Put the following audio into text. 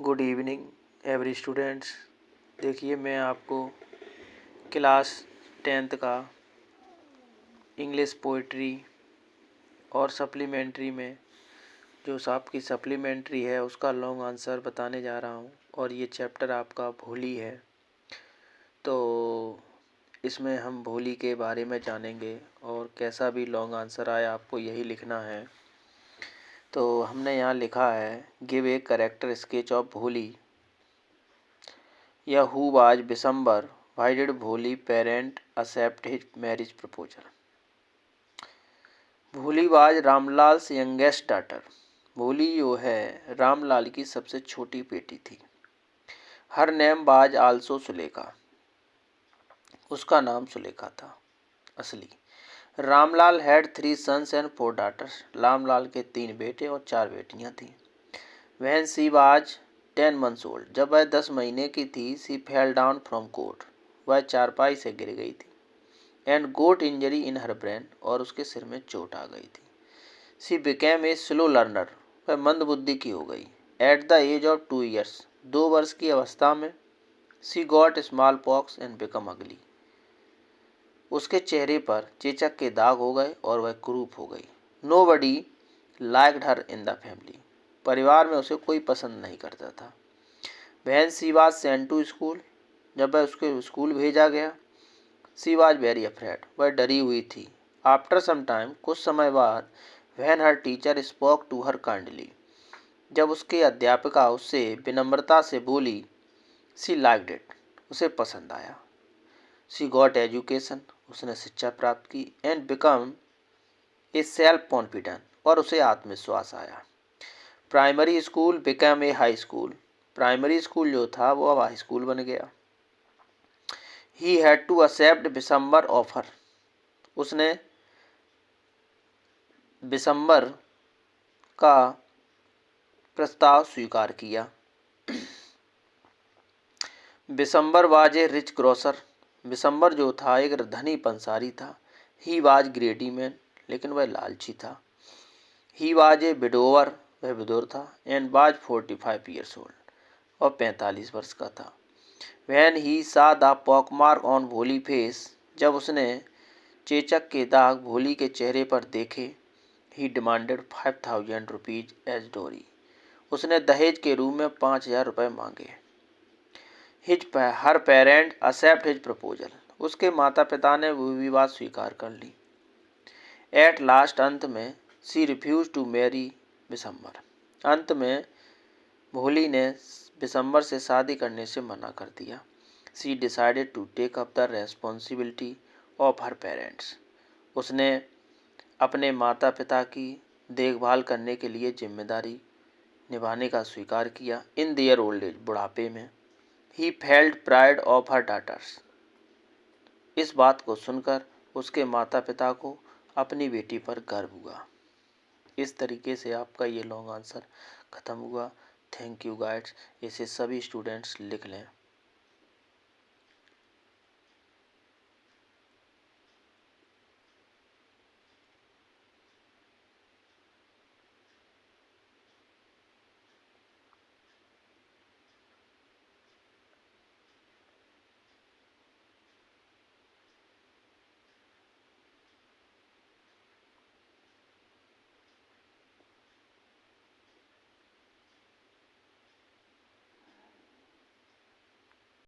Good evening every students. देखिए मैं आपको क्लास 10th का इंग्लिश पोइट्री और सप्लीमेंट्री में जो आपकी सप्लीमेंट्री है उसका लॉन्ग आंसर बताने जा रहा हूँ। और ये चैप्टर आपका भोली है, तो इसमें हम भोली के बारे में जानेंगे और कैसा भी लॉन्ग आंसर आए आपको यही लिखना है। तो हमने यहाँ लिखा है, give a character sketch of भोली या who was Bisambar, why did Bholi parent accept his marriage proposal? भोली was रामलाल youngest daughter। भोली जो है रामलाल की सबसे छोटी बेटी थी। Her name was also Sulekha, उसका नाम सुलेखा था असली। Ramlal had 3 sons and 4 daughters। Ramlal के 3 बेटे और 4 बेटियां थीं। When she was 10 months old, जब वह 10 महीने की थी, she fell down from court, वह चारपाई से गिर गई थी। And got injury in her brain, और उसके सिर में चोट आ गई थी। She became a slow learner, वह मंद बुद्धि की हो गई। At the age of 2 years, 2 वर्ष की अवस्था में, she got smallpox and become ugly, उसके चेहरे पर चेचक के दाग हो गए और वह कुरूप हो गई। Nobody liked her in the family, परिवार में उसे कोई पसंद नहीं करता था। When she was sent to school, जब वह उसके स्कूल भेजा गया, she was very afraid, वह डरी हुई थी। After some time, कुछ समय बाद, when her teacher spoke to her kindly, जब उसके अध्यापिका उससे विनम्रता से बोली, she liked it, उसे पसंद आया। She got education, उसने शिक्षा प्राप्त की। And become a self-confident, और उसे आत्मविश्वास आया। Primary school become a high school, primary school जो था वो अब हाई स्कूल बन गया। He had to accept Bishambar offer, उसने बिसम्बर का प्रस्ताव स्वीकार किया। Bishambar was a rich grocer, Bishambar जो था एक धनी पंसारी था। ही वाज ग्रेडी मैन, लेकिन वह लालची था। ही वाज ए विडोवर, वह विधुर था। एंड वाज 45 ईयर्स ओल्ड, और 45 वर्ष का था। When he saw the pockmark on भोली फेस, जब उसने चेचक के दाग भोली के चेहरे पर देखे, he demanded 5000 rupees as dowry, उसने दहेज के रूप में 5000 रुपये मांगे। Her parent accept his proposal, उसके माता पिता ने वो विवाह स्वीकार कर ली। At last, अंत में, she refused to marry बिसम्बर, अंत में भोली ने बिसम्बर से शादी करने से मना कर दिया। She decided to take up the responsibility of her parents, उसने अपने माता पिता की देखभाल करने के लिए जिम्मेदारी निभाने का स्वीकार किया। In their old age, बुढ़ापे में। He felt pride of her daughters, इस बात को सुनकर उसके माता पिता को अपनी बेटी पर गर्व हुआ। इस तरीके से आपका ये लॉन्ग आंसर ख़त्म हुआ। थैंक यू गाइड्स, इसे सभी स्टूडेंट्स लिख लें।